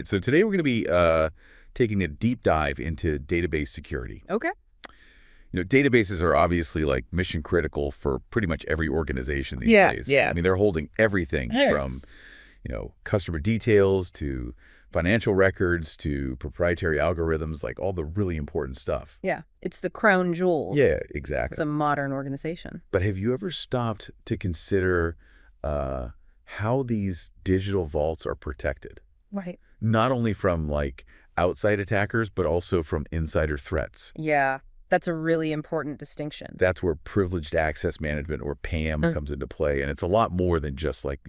right, so today we're going to be taking a deep dive into database security. Okay. Databases are obviously like mission critical for pretty much every organization these days. Yeah. I mean, they're holding everything from, customer details to financial records to proprietary algorithms, like all the really important stuff. Yeah. It's the crown jewels. Yeah, exactly. Of the modern organization. But have you ever stopped to consider how these digital vaults are protected? Right. Not only from like outside attackers, but also from insider threats. Yeah. That's a really important distinction. That's where privileged access management, or PAM, comes into play. And it's a lot more than just like,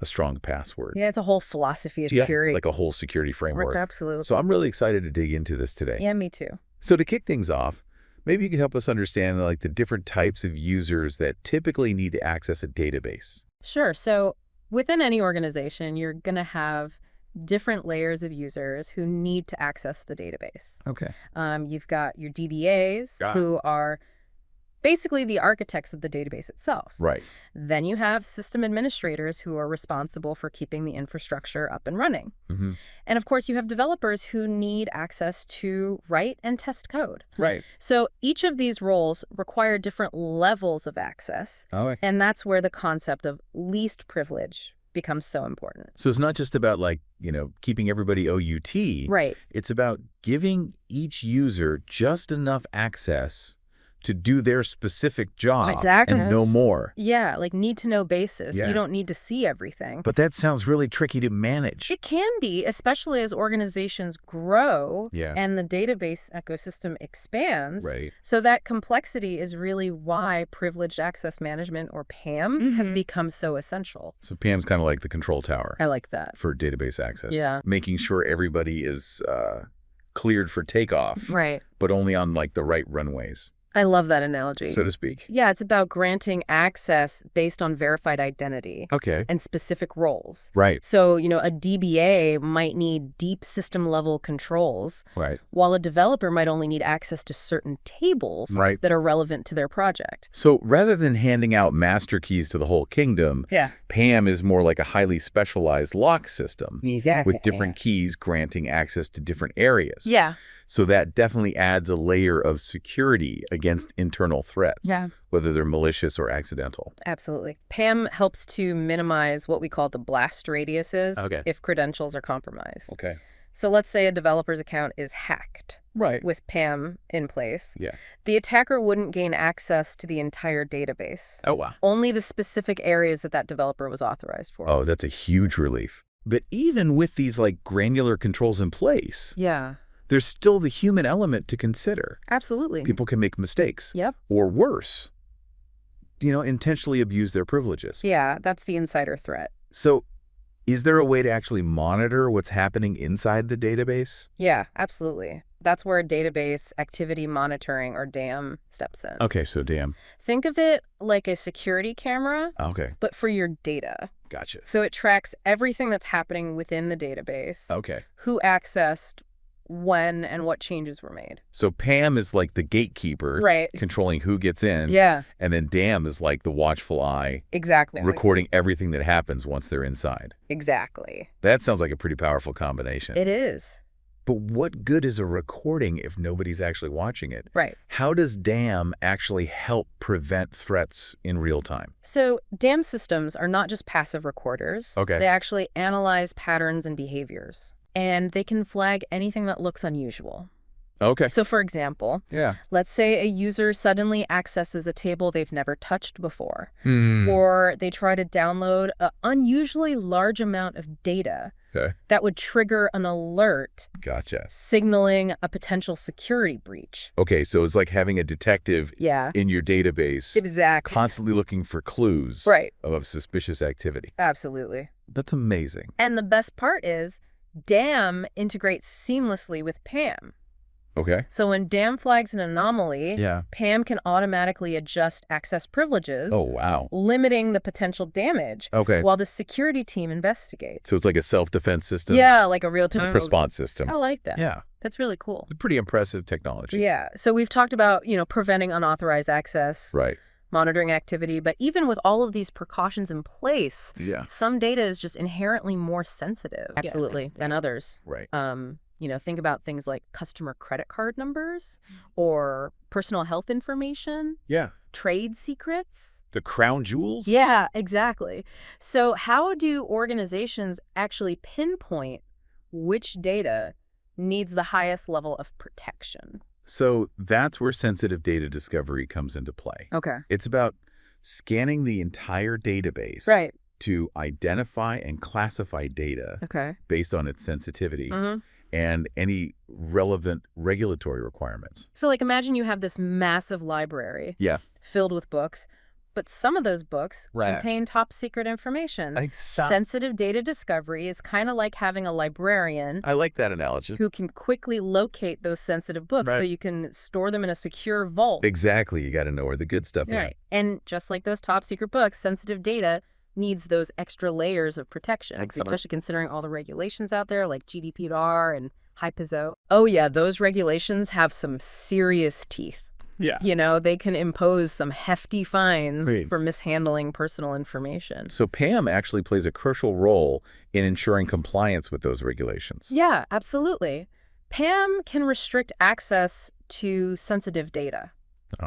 a strong password. Yeah, it's a whole philosophy of It's security. like a whole security framework. Absolutely. So I'm really excited to dig into this today. Yeah, me too. So to kick things off, maybe you could help us understand like the different types of users that typically need to access a database. Sure. So within any organization, you're going to have different layers of users who need to access the database. Okay. You've got your DBAs, who are basically the architects of the database itself. Right. Then you have system administrators who are responsible for keeping the infrastructure up and running. Mm-hmm. And of course, you have developers who need access to write and test code. Right. So each of these roles require different levels of access. Okay. And that's where the concept of least privilege becomes so important. So it's not just about like, keeping everybody OUT. Right. It's about giving each user just enough access to do their specific job. Exactly. And no more. Yeah, like need-to-know basis. Yeah. You don't need to see everything. But that sounds really tricky to manage. It can be, especially as organizations grow and the database ecosystem expands. Right. So that complexity is really why privileged access management, or PAM, has become so essential. So PAM's kind of like the control tower. I like that. For database access. Yeah. Making sure everybody is cleared for takeoff. Right. But only on like the right runways, I love that analogy. so to speak. Yeah, it's about granting access based on verified identity. Okay. And specific roles. Right. So, a DBA might need deep system-level controls, Right. while a developer might only need access to certain tables that are relevant to their project. So rather than handing out master keys to the whole kingdom, PAM is more like a highly specialized lock system. Exactly. With different keys granting access to different areas. Yeah. So that definitely adds a layer of security against internal threats, whether they're malicious or accidental. Absolutely. PAM helps to minimize what we call the blast radiuses if credentials are compromised. Okay. So let's say a developer's account is hacked. Right. With PAM in place. Yeah. The attacker wouldn't gain access to the entire database. Oh, wow. Only the specific areas that developer was authorized for. Oh, that's a huge relief. But even with these like granular controls in place, there's still the human element to consider. Absolutely. People can make mistakes. Yep. Or worse, intentionally abuse their privileges. Yeah, that's the insider threat. So is there a way to actually monitor what's happening inside the database? Yeah, absolutely. That's where database activity monitoring, or DAM, steps in. Okay, so DAM. Think of it like a security camera, but for your data. Gotcha. So it tracks everything that's happening within the database. Okay. Who accessed, when, and what changes were made. So PAM is like the gatekeeper, controlling who gets in. Yeah. And then DAM is like the watchful eye. Exactly. Recording everything that happens once they're inside. Exactly. That sounds like a pretty powerful combination. It is. But what good is a recording if nobody's actually watching it? Right. How does DAM actually help prevent threats in real time? So DAM systems are not just passive recorders. They actually analyze patterns and behaviors. And they can flag anything that looks unusual. Okay. So for example, let's say a user suddenly accesses a table they've never touched before, or they try to download an unusually large amount of data that would trigger an alert. Gotcha. Signaling a potential security breach. Okay, so it's like having a detective in your database. Exactly. Constantly looking for clues of suspicious activity. Absolutely. That's amazing. And the best part is DAM integrates seamlessly with PAM. Okay. So when DAM flags an anomaly, PAM can automatically adjust access privileges. Oh, wow. Limiting the potential damage. Okay. While the security team investigates. So it's like a self-defense system? Yeah, like a real-time response system. I like that. Yeah. That's really cool. Pretty impressive technology. Yeah. So we've talked about, preventing unauthorized access. Right. monitoring activity. But even with all of these precautions in place, some data is just inherently more sensitive, absolutely, than others. Right. Think about things like customer credit card numbers or personal health information. Yeah. Trade secrets. The crown jewels? Yeah, exactly. So how do organizations actually pinpoint which data needs the highest level of protection? So that's where sensitive data discovery comes into play. Okay. It's about scanning the entire database to identify and classify data based on its sensitivity and any relevant regulatory requirements. So like imagine you have this massive library filled with books, but some of those books contain top secret information. Sensitive data discovery is kind of like having a librarian. I like that analogy. Who can quickly locate those sensitive books so you can store them in a secure vault. Exactly. You got to know where the good stuff is. Right. And just like those top secret books, sensitive data needs those extra layers of protection, especially considering all the regulations out there like GDPR and HIPAA. Oh yeah, those regulations have some serious teeth. Yeah. They can impose some hefty fines for mishandling personal information. So PAM actually plays a crucial role in ensuring compliance with those regulations. Yeah, absolutely. PAM can restrict access to sensitive data,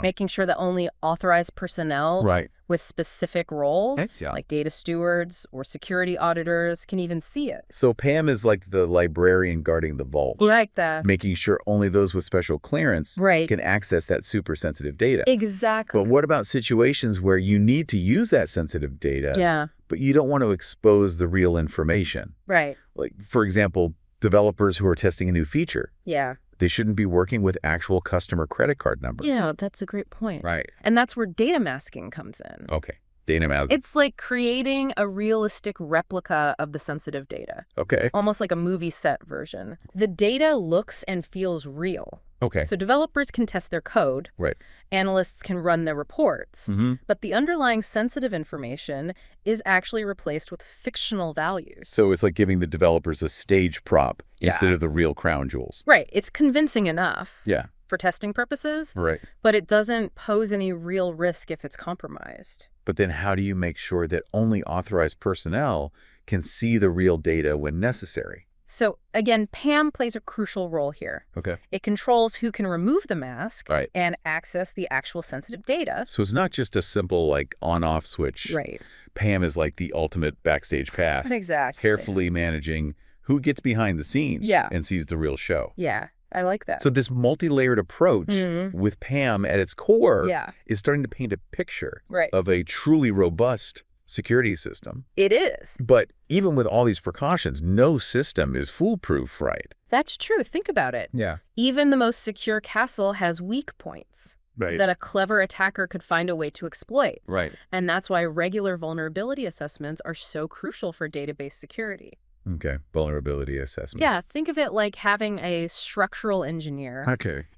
making sure that only authorized personnel with specific roles, like data stewards or security auditors, can even see it. So PAM is like the librarian guarding the vault. Like that. Making sure only those with special clearance can access that super sensitive data. Exactly. But what about situations where you need to use that sensitive data, but you don't want to expose the real information? Right. Like, for example, developers who are testing a new feature. Yeah. They shouldn't be working with actual customer credit card numbers. Yeah, that's a great point. Right. And that's where data masking comes in. Okay. Data masking. It's like creating a realistic replica of the sensitive data. Okay. Almost like a movie set version. The data looks and feels real. Okay. So developers can test their code. Right. Analysts can run their reports. But the underlying sensitive information is actually replaced with fictional values. So it's like giving the developers a stage prop instead of the real crown jewels. Right. It's convincing enough. Yeah. For testing purposes. Right. But it doesn't pose any real risk if it's compromised. But then how do you make sure that only authorized personnel can see the real data when necessary? So again, PAM plays a crucial role here. Okay. It controls who can remove the mask and access the actual sensitive data. So it's not just a simple like on-off switch. Right. PAM is like the ultimate backstage pass. Exactly. Carefully managing who gets behind the scenes and sees the real show. Yeah, I like that. So this multi-layered approach with PAM at its core is starting to paint a picture of a truly robust security system. It is. But even with all these precautions, no system is foolproof, right? That's true. Think about it. Yeah. Even the most secure castle has weak points that a clever attacker could find a way to exploit. Right. And that's why regular vulnerability assessments are so crucial for database security. Okay. Vulnerability assessments. Yeah. Think of it like having a structural engineer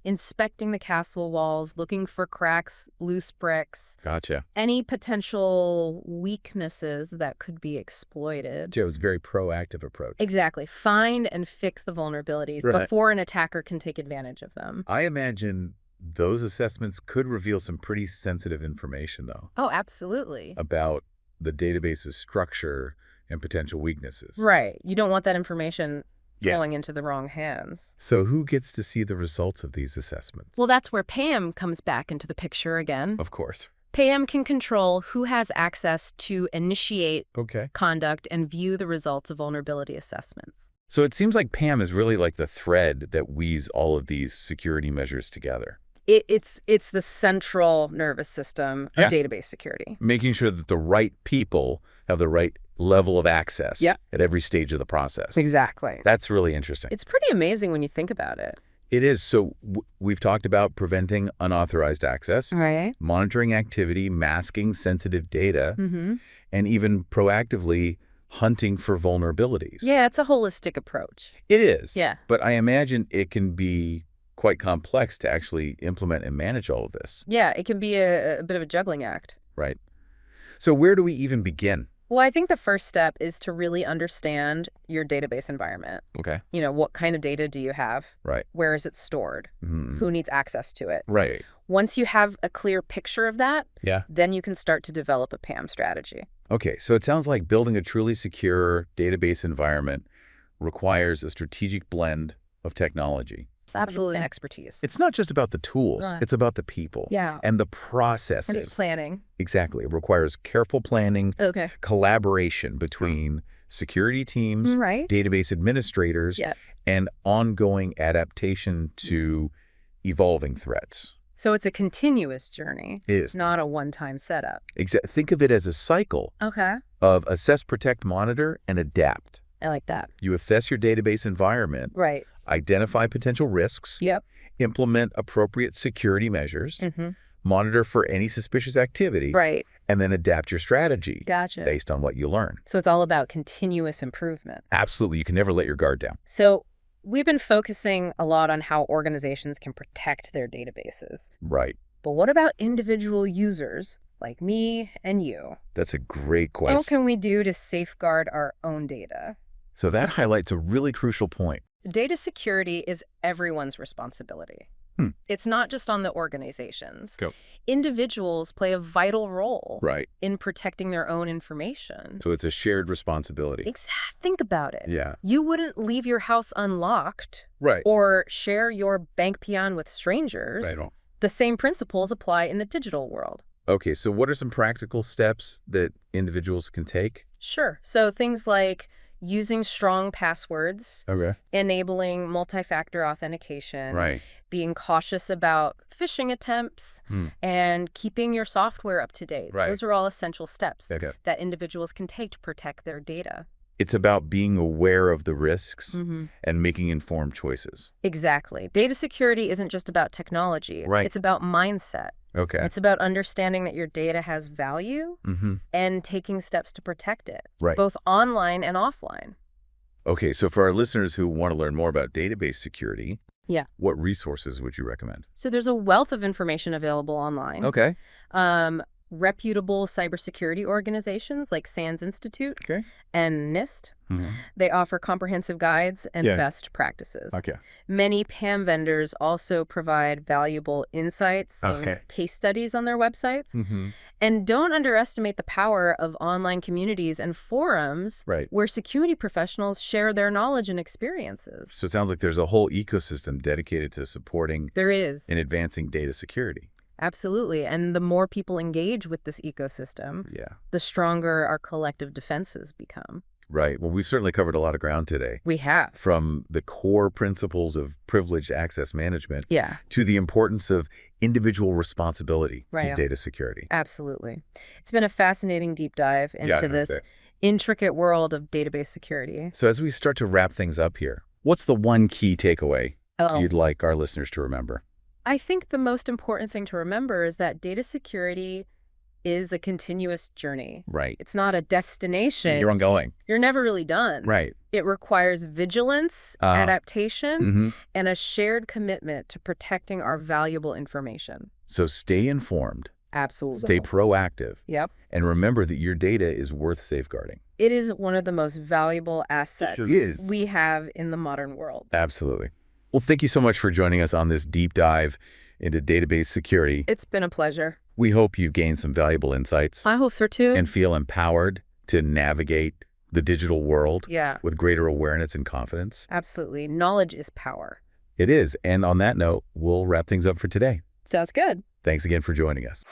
inspecting the castle walls, looking for cracks, loose bricks. Gotcha. Any potential weaknesses that could be exploited. Joe's very proactive approach. Exactly. Find and fix the vulnerabilities before an attacker can take advantage of them. I imagine those assessments could reveal some pretty sensitive information, though. Oh, absolutely. About the database's structure and potential weaknesses. Right. You don't want that information falling into the wrong hands. So who gets to see the results of these assessments? Well, that's where PAM comes back into the picture again. Of course. PAM can control who has access to initiate conduct and view the results of vulnerability assessments. So it seems like PAM is really like the thread that weaves all of these security measures together. It's the central nervous system of database security. Making sure that the right people have the right level of access at every stage of the process. Exactly. That's really interesting. It's pretty amazing when you think about it. It is. So we've talked about preventing unauthorized access, monitoring activity, masking sensitive data, and even proactively hunting for vulnerabilities. Yeah, it's a holistic approach. It is. Yeah. But I imagine it can be quite complex to actually implement and manage all of this. Yeah, it can be a bit of a juggling act. Right. So where do we even begin? Well, I think the first step is to really understand your database environment. Okay. What kind of data do you have? Right. Where is it stored? Who needs access to it? Right. Once you have a clear picture of that, yeah, then you can start to develop a PAM strategy. Okay, so it sounds like building a truly secure database environment requires a strategic blend of technology. It's absolutely expertise. It's not just about the tools. Right. It's about the people and the processes. And planning. Exactly. It requires careful planning, collaboration between security teams, database administrators, and ongoing adaptation to evolving threats. So it's a continuous journey. It is. Not a one-time setup. Think of it as a cycle of assess, protect, monitor, and adapt. I like that. You assess your database environment, identify potential risks, implement appropriate security measures, monitor for any suspicious activity, and then adapt your strategy based on what you learn. So it's all about continuous improvement. Absolutely. You can never let your guard down. So we've been focusing a lot on how organizations can protect their databases. Right. But what about individual users like me and you? That's a great question. What can we do to safeguard our own data? So that highlights a really crucial point. Data security is everyone's responsibility. It's not just on the organizations. Individuals play a vital role in protecting their own information. So it's a shared responsibility. Think about it. Yeah. You wouldn't leave your house unlocked or share your bank PAM with strangers. The same principles apply in the digital world. Okay, so what are some practical steps that individuals can take? Sure. So things like using strong passwords, enabling multi-factor authentication, being cautious about phishing attempts, and keeping your software up to date. Those are all essential steps that individuals can take to protect their data. It's about being aware of the risks and making informed choices. Exactly. Data security isn't just about technology. It's about mindset. It's about understanding that your data has value and taking steps to protect it, both online and offline. Okay, so for our listeners who want to learn more about database security, what resources would you recommend? So there's a wealth of information available online. Reputable cybersecurity organizations like SANS Institute and NIST. They offer comprehensive guides and best practices. Many PAM vendors also provide valuable insights and case studies on their websites. And don't underestimate the power of online communities and forums where security professionals share their knowledge and experiences. So it sounds like there's a whole ecosystem dedicated to supporting and advancing data security. Absolutely. And the more people engage with this ecosystem, the stronger our collective defenses become. Right. Well, we've certainly covered a lot of ground today. We have. From the core principles of privileged access management to the importance of individual responsibility in data security. Absolutely. It's been a fascinating deep dive into this intricate world of database security. So as we start to wrap things up here, what's the one key takeaway you'd like our listeners to remember? I think the most important thing to remember is that data security is a continuous journey. It's not a destination. You're ongoing. You're never really done. It requires vigilance, adaptation, and a shared commitment to protecting our valuable information. So stay informed. Absolutely. Stay proactive. And remember that your data is worth safeguarding. It is one of the most valuable assets we have in the modern world. Absolutely. Well, thank you so much for joining us on this deep dive into database security. It's been a pleasure. We hope you've gained some valuable insights. I hope so, too. And feel empowered to navigate the digital world with greater awareness and confidence. Absolutely. Knowledge is power. It is. And on that note, we'll wrap things up for today. Sounds good. Thanks again for joining us.